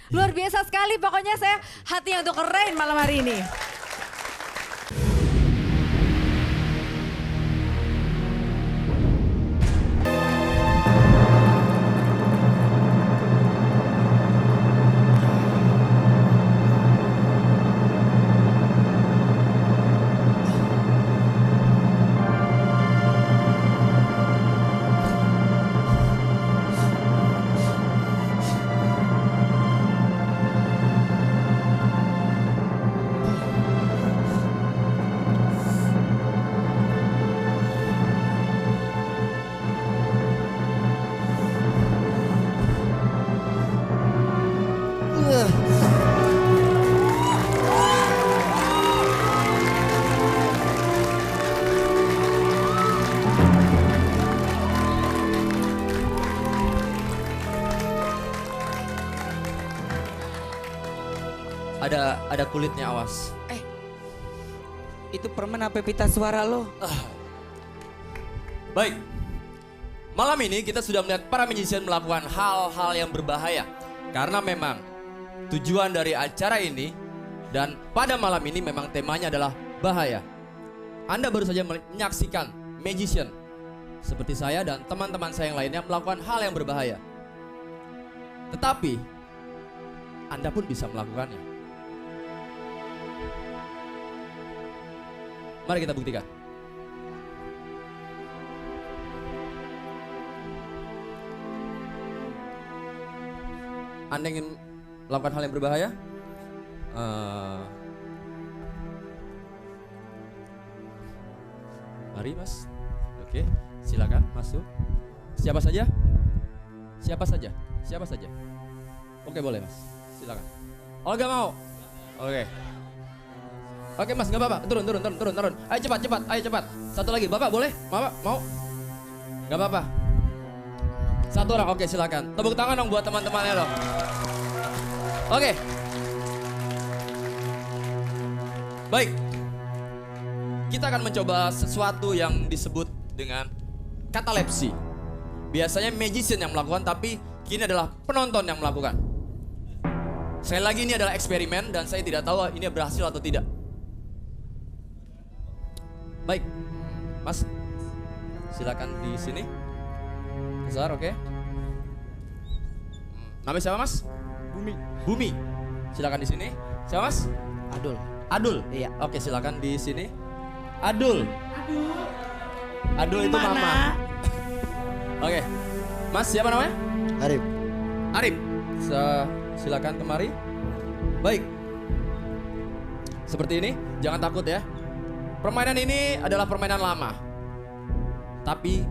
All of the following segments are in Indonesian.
Luar biasa sekali, pokoknya saya hatinya untuk keren malam hari ini. Ada kulitnya, awas. Itu permen apa pita suara lo? Baik. Malam ini kita sudah melihat para magician melakukan hal-hal yang berbahaya. Karena memang tujuan dari acara ini dan pada malam ini memang temanya adalah bahaya. Anda baru saja menyaksikan magician seperti saya dan teman-teman saya yang lainnya melakukan hal yang berbahaya. Tetapi Anda pun bisa melakukannya. Mari kita buktikan. Anda ingin melakukan hal yang berbahaya? Mari mas. Oke, silakan masuk. Siapa saja? Siapa saja? Siapa saja? Oke boleh mas, silakan. Olga mau? Oke. Oke mas, nggak apa-apa. Turun. Ayo cepat. Ayo cepat. Satu lagi, bapak boleh? Bapak mau? Nggak apa-apa. Satu orang, oke silakan. Tepuk tangan dong buat teman-temannya dong. Oke. Baik. Kita akan mencoba sesuatu yang disebut dengan katalepsi. Biasanya magician yang melakukan, tapi kini adalah penonton yang melakukan. Sekali lagi ini adalah eksperimen dan saya tidak tahu ini berhasil atau tidak. Baik, mas, silakan di sini. Besar, oke. Namanya siapa mas? Bumi. Silakan di sini. Siapa mas? Adul. Iya. Oke, silakan di sini. Adul itu mama. Oke, mas siapa namanya? Arif. Silakan kemari. Baik. Seperti ini, jangan takut ya. Permainan ini adalah permainan lama, tapi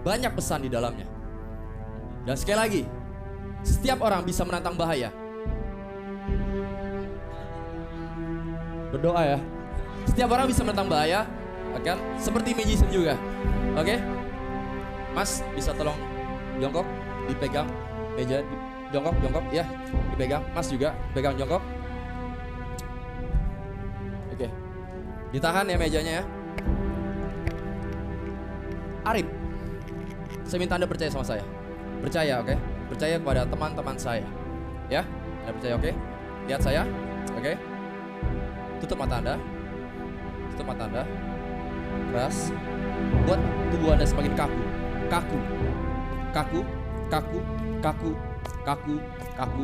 banyak pesan di dalamnya. Dan sekali lagi, setiap orang bisa menantang bahaya. Berdoa ya. Setiap orang bisa menantang bahaya, akan seperti magician juga. Oke? Mas bisa tolong jongkok, dipegang meja, jongkok, ya, dipegang. Mas juga pegang jongkok. Oke. Ditahan ya mejanya ya. Arif, saya minta Anda percaya sama saya. Percaya, oke? Percaya kepada teman-teman saya. Ya, Anda percaya, oke? Lihat saya, oke? Tutup mata Anda. Keras. Buat tubuh Anda semakin kaku. Kaku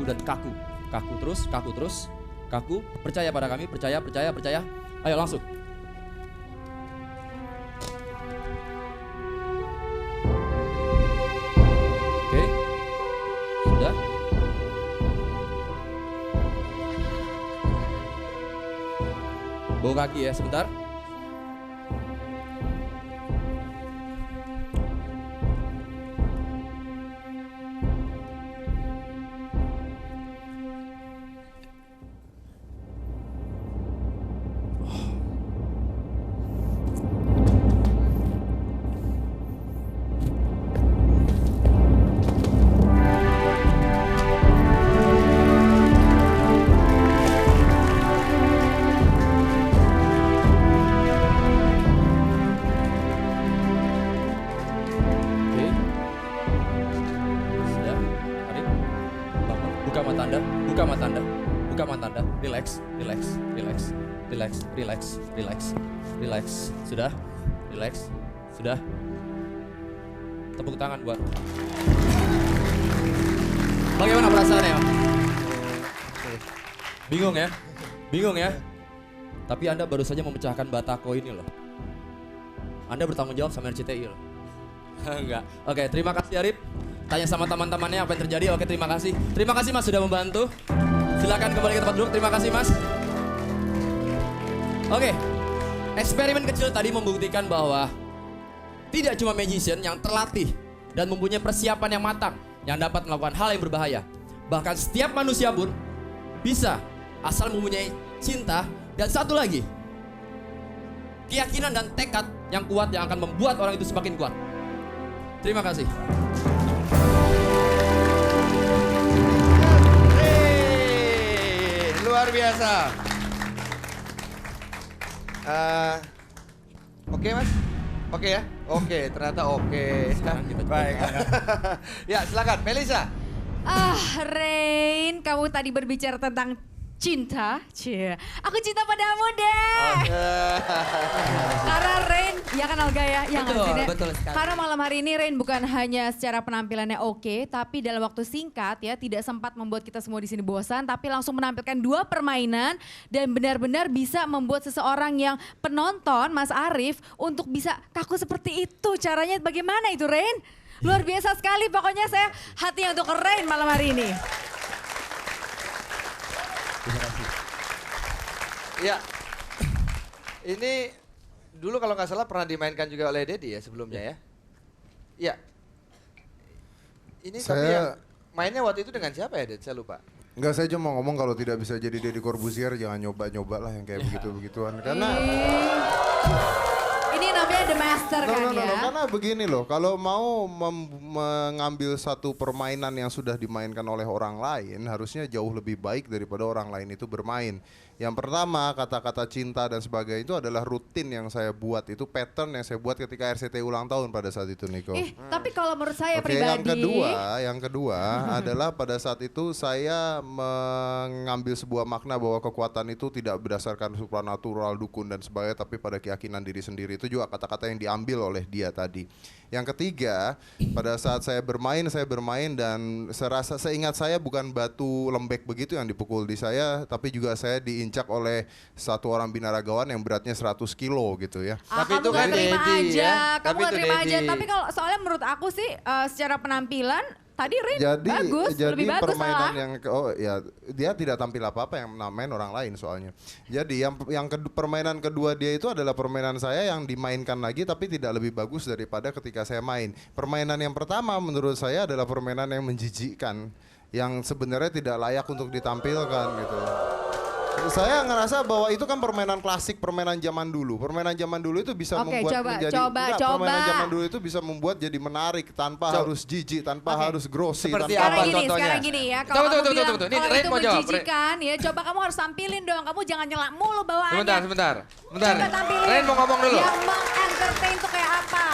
dan kaku. Kaku terus. Percaya pada kami, percaya. Ayo langsung. Oke. Sudah. Bawa kaki ya sebentar. Buka mata Anda. Buka mata Anda. Relax, relax, relax, relax, relax, relax, relax. Sudah? Relax. Sudah? Tepuk tangan buat. Bagaimana perasaannya? Bingung ya? Bingung ya? Tapi Anda baru saja memecahkan batako ini loh. Anda bertanggung jawab sama RCTI loh. Enggak. Oke, terima kasih Arif. Tanya sama teman-temannya apa yang terjadi. Oke, terima kasih. Terima kasih Mas sudah membantu. Silakan kembali ke tempat duduk. Terima kasih Mas. Oke. Eksperimen kecil tadi membuktikan bahwa tidak cuma magician yang terlatih dan mempunyai persiapan yang matang yang dapat melakukan hal yang berbahaya. Bahkan setiap manusia pun bisa asal mempunyai cinta dan satu lagi, keyakinan dan tekad yang kuat yang akan membuat orang itu semakin kuat. Terima kasih. Luar biasa. Oke Mas? Oke ya? Oke, ternyata oke. Sekarang kita coba. Baik. Ya, silakan Melisa. Rain, kamu tadi berbicara tentang cinta. Cie, aku cinta padamu deh. Karena Rain, ya kan Alga ya? Ya nggak Betul, sih, Dek? betul sekali. Karena malam hari ini Rain bukan hanya secara penampilannya oke, tapi dalam waktu singkat ya tidak sempat membuat kita semua di sini bosan, tapi langsung menampilkan 2 permainan dan benar-benar bisa membuat seseorang yang penonton, Mas Arif, untuk bisa kaku seperti itu. Caranya bagaimana itu, Rain? Luar biasa sekali, pokoknya saya hatinya untuk Rain malam hari ini. Terima kasih. Ya. Ini dulu kalau nggak salah pernah dimainkan juga oleh Dedi ya sebelumnya ya. Iya. Ini tapi Saya- yang mainnya waktu itu dengan siapa ya, Ded? Saya lupa. Enggak, saya cuma ngomong kalau tidak bisa jadi Deddy Corbuzier jangan nyoba-nyoba lah yang kayak begitu-begituan. Karena Ini namanya The Master kan ya. karena begini loh, kalau mau mengambil satu permainan yang sudah dimainkan oleh orang lain, harusnya jauh lebih baik daripada orang lain itu bermain. Yang pertama, kata-kata cinta dan sebagainya itu adalah rutin yang saya buat, itu pattern yang saya buat ketika RCTI ulang tahun pada saat itu, Niko. Tapi kalau menurut saya Oke, pribadi. yang kedua adalah pada saat itu saya mengambil sebuah makna bahwa kekuatan itu tidak berdasarkan supranatural, dukun dan sebagainya, tapi pada keyakinan diri sendiri. Itu juga kata-kata yang diambil oleh dia tadi. Yang ketiga, pada saat saya bermain dan seingat saya bukan batu lembek begitu yang dipukul di saya, tapi juga saya diinjak oleh satu orang binaragawan yang beratnya 100 kilo gitu ya. Tapi Kamu itu nggak kan terima Dedi aja, ya. kamu Tapi nggak itu terima aja. Dedi. Tapi kalau soalnya menurut aku sih secara penampilan tadi Rin bagus, jadi lebih bagus permainan malah. yang ya dia tidak tampil apa-apa yang main orang lain soalnya. Jadi permainan kedua dia itu adalah permainan saya yang dimainkan lagi tapi tidak lebih bagus daripada ketika saya main. Permainan yang pertama menurut saya adalah permainan yang menjijikkan, yang sebenarnya tidak layak untuk ditampilkan gitu. Saya ngerasa bahwa itu kan permainan klasik, permainan zaman dulu. Permainan zaman dulu itu bisa Oke, membuat permainan zaman dulu itu bisa membuat jadi menarik tanpa harus jijik, tanpa Oke. harus grossi, Seperti tanpa apa? Sekarang gini, contohnya? sekarang gini ya. Tunggu, Kalau kamu tunggu, bilang tunggu. Ini kalau Rin itu mau jawab, Rin. menjijikan ya, coba kamu harus tampilin dong. Kamu jangan nyelak mulu bawaannya. Sebentar. Coba tampilin. Ren mau ngomong dulu. Yang mengentertain tuh kayak apa?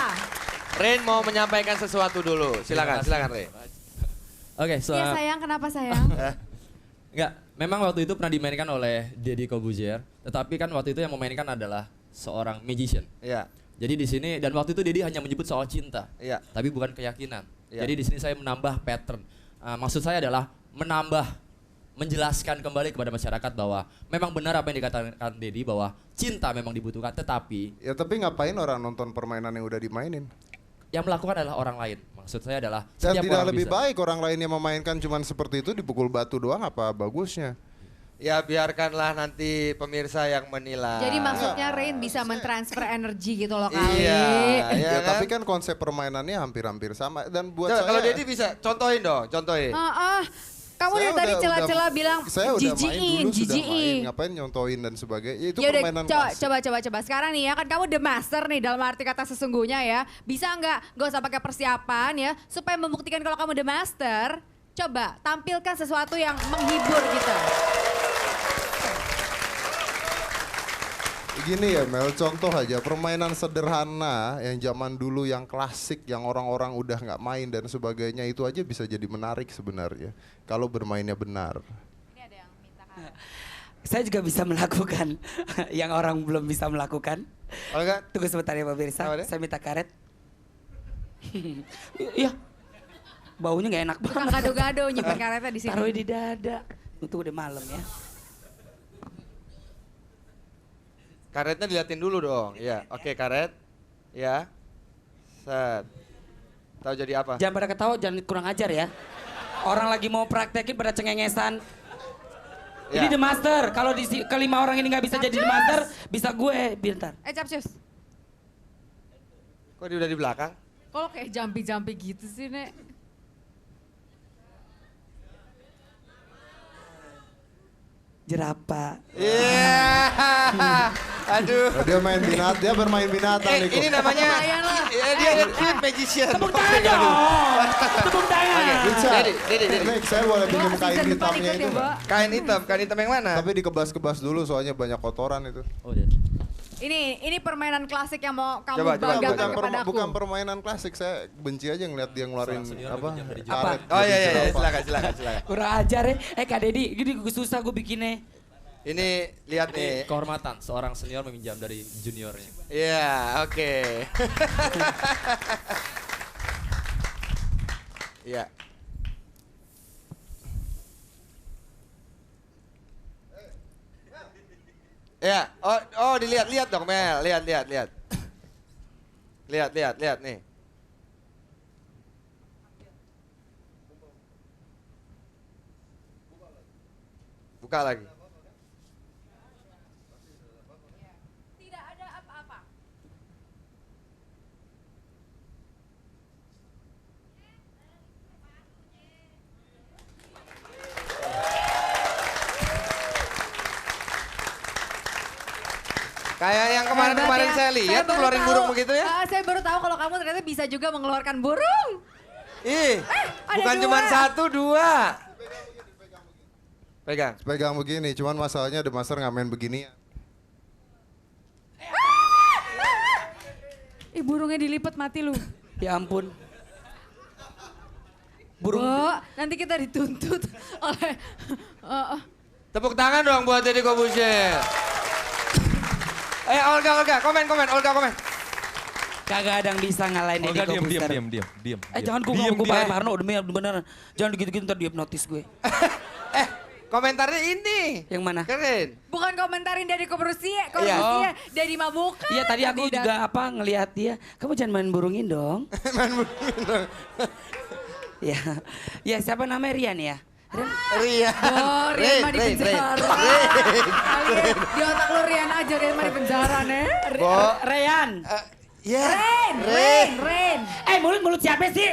Ren mau menyampaikan sesuatu dulu. Silakan Ren. Oke, Iya sayang, kenapa sayang? Enggak, memang waktu itu pernah dimainkan oleh Deddy Corbuzier, tetapi kan waktu itu yang memainkan adalah seorang magician. Iya. Jadi di sini dan waktu itu Deddy hanya menyebut soal cinta, Iya. tapi bukan keyakinan. Iya. Jadi di sini saya menambah pattern. Maksud saya adalah menjelaskan kembali kepada masyarakat bahwa memang benar apa yang dikatakan Deddy bahwa cinta memang dibutuhkan, tetapi Ya tapi ngapain orang nonton permainan yang udah dimainin? yang melakukan adalah orang lain. Maksud saya adalah Dan setiap tidak orang lebih bisa. baik orang lain yang memainkan cuman seperti itu dipukul batu doang, apa bagusnya? Ya biarkanlah nanti pemirsa yang menilai. Jadi maksudnya Rain bisa mentransfer energi gitu loh kali. Iya, Ya, ya kan? tapi kan konsep permainannya hampir-hampir sama dan buat Coba, saya kalau Dedi bisa contohin dong, contohin. Kamu dari saya tadi udah- celah-celah bilang saya udah main jijiin, dulu, sudah main, jijiin. ngapain nyontohin dan sebagainya. Ya, itu Ya udah, permainan coba, klasik. coba. Sekarang nih ya, kan kamu the master nih dalam arti kata sesungguhnya ya. Bisa nggak usah pakai persiapan ya, supaya membuktikan kalau kamu the master. Coba tampilkan sesuatu yang menghibur gitu. Gini ya Mel, contoh aja permainan sederhana yang zaman dulu yang klasik yang orang-orang udah nggak main dan sebagainya itu aja bisa jadi menarik sebenarnya kalau bermainnya benar. Ini Saya juga bisa melakukan yang orang belum bisa melakukan. Olga, Tunggu sebentar ya pemirsa, Apa deh? saya minta karet. Iya, baunya nggak enak Tukang banget. gado-gado nyimpen karetnya di sini. Taruh di dada. Itu udah malam ya. karetnya diliatin dulu dong. Iya, oke karet. Ya. Set. Tahu jadi apa? Jangan pada ketawa, jangan kurang ajar ya. Orang lagi mau praktekin pada cengengesan. Ini Ya. The Master. Kalau di kelima orang ini nggak bisa jadi The Master, bisa gue. Bentar. Capcus. Kok dia udah di belakang? Kalau kayak jampi-jampi gitu sih, Nek. Jerapah. Iya. Aduh. Dia main binat, dia bermain binatang nih kok. Ini namanya Lumayan lah. dia field magician. Tepuk tangan dong. Tepuk tangan. Bisa. Dedi. Nih, saya boleh pinjam Mbak, kain season depan hitamnya ikut itu ya, Mbak. nggak? Kain hitam yang mana? Tapi dikebas-kebas dulu soalnya banyak kotoran itu. Oh iya. Ini permainan klasik yang mau kamu Coba, banggakan coba. kepada aku. Bukan permainan klasik, saya benci aja ngeliat dia ngeluarin Seorang senior apa lebih jam dari karet. Oh iya jadi jerapah. silakan. Kurang ajar ya. Kak Dedi, gini gue susah gue bikinnya. Ini lihat nih. Kehormatan seorang senior meminjam dari juniornya. Iya, oke. Iya. Ya, oh dilihat dong Mel, lihat. Lihat nih. Buka lagi. Tidak ada apa-apa. Kayak yang kemarin-kemarin Hebat ya. saya lihat tuh baru keluarin tahu. burung begitu ya. Saya baru tahu kalau kamu ternyata bisa juga mengeluarkan burung. Ih, ada bukan dua. cuma satu, dua. Pegang. Pegang begini, cuman masalahnya The Master nggak main begini. Burungnya dilipat mati lu. Ya ampun. Burung. Bo, nanti kita dituntut oleh Tepuk tangan dong buat Deddy Corbuzier. Olga, komen. Kagak ada yang bisa ngalahin Deddy Olga Corbuzier. diam. Jangan gue ngomong gue Pak Parno, demi beneran. Jangan gitu-gitu ntar dihipnotis gue. Komentarnya ini. Yang mana? Keren. bukan komentarin dari Corbuzier, Iya. dari Mabuka. Iya tadi aku juga ngelihat dia. Kamu jangan main burungin dong. Ya, ya siapa namanya Rian ya? Ria. Oh, Rian mah di penjara. Kalian di otak lu Rian aja, Rian mah di penjara, nih. Bo. Rian. Ya. Ren. Mulut siapa sih?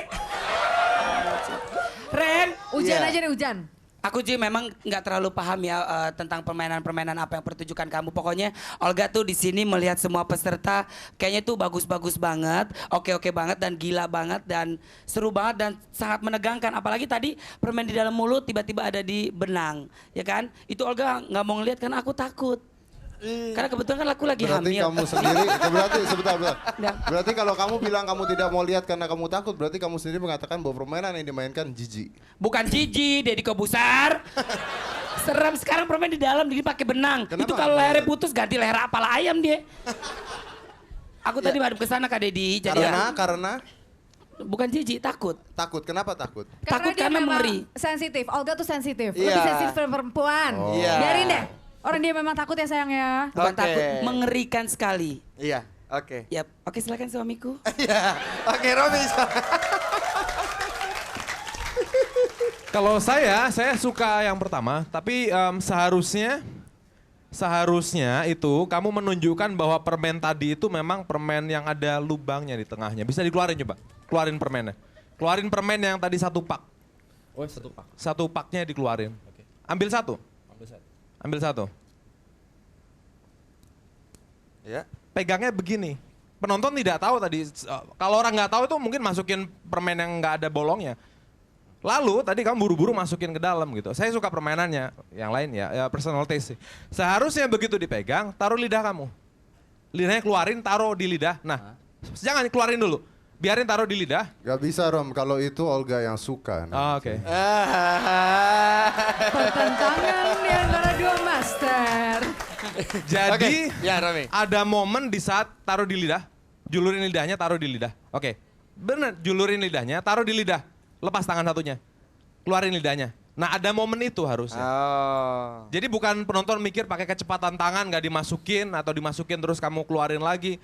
Ren. Hujan Iya. aja nih, hujan. Aku Ji memang nggak terlalu paham ya tentang permainan-permainan apa yang pertunjukan kamu. Pokoknya Olga tuh di sini melihat semua peserta kayaknya tuh bagus-bagus banget, oke-oke banget dan gila banget dan seru banget dan sangat menegangkan. Apalagi tadi permain di dalam mulut tiba-tiba ada di benang, ya kan? Itu Olga nggak mau ngeliat karena aku takut. Karena kebetulan kan aku lagi Berarti hamil. kamu sendiri, berarti sebentar. Ya. Berarti kalau kamu bilang kamu tidak mau lihat karena kamu takut, berarti kamu sendiri mengatakan bahwa permainan yang dimainkan jijik. Bukan Cici, Deddy Corbuzier. Serem sekarang permain di dalam jadi pakai benang. Kenapa? Itu kalau lehernya putus ganti leher apala ayam dia. Aku tadi madep ke sana Kak Deddy. Jadi Karena bukan Cici, takut. takut. Kenapa takut? Takut dia karena memang mengeri. sensitif. Olga tuh sensitif. Iya. Lebih sensitif dari perempuan. Oh. Iya. Biarin deh. Orang dia memang takut ya sayang ya. Bukan Oke. takut, mengerikan sekali. Iya, oke. Ya, oke silakan suamiku. Iya. Oke, Robi. Kalau saya suka yang pertama, tapi seharusnya itu kamu menunjukkan bahwa permen tadi itu memang permen yang ada lubangnya di tengahnya. Bisa dikeluarin coba, keluarin permennya. Keluarin permen yang tadi satu pak. Oh satu pak. Satu paknya dikeluarin. Oke. Ambil satu. Ambil satu. Ya. Pegangnya begini. Penonton tidak tahu tadi. Kalau orang nggak tahu itu mungkin masukin permen yang nggak ada bolongnya. Lalu tadi kamu buru-buru masukin ke dalam gitu. Saya suka permainannya. Yang lain ya personal taste sih. Seharusnya begitu dipegang, taruh lidah kamu. Lidahnya keluarin, taruh di lidah. Nah, jangan keluarin dulu. Biarin taruh di lidah. Gak bisa Rom, kalau itu Olga yang suka. Oh, oke. Pertentangan di antara Jadi Oke, ya Rami. ada momen di saat taruh di lidah, julurin lidahnya, taruh di lidah. Oke, bener, julurin lidahnya, taruh di lidah, lepas tangan satunya, keluarin lidahnya. Nah ada momen itu harusnya. Oh. Jadi bukan penonton mikir pakai kecepatan tangan nggak dimasukin atau dimasukin terus kamu keluarin lagi.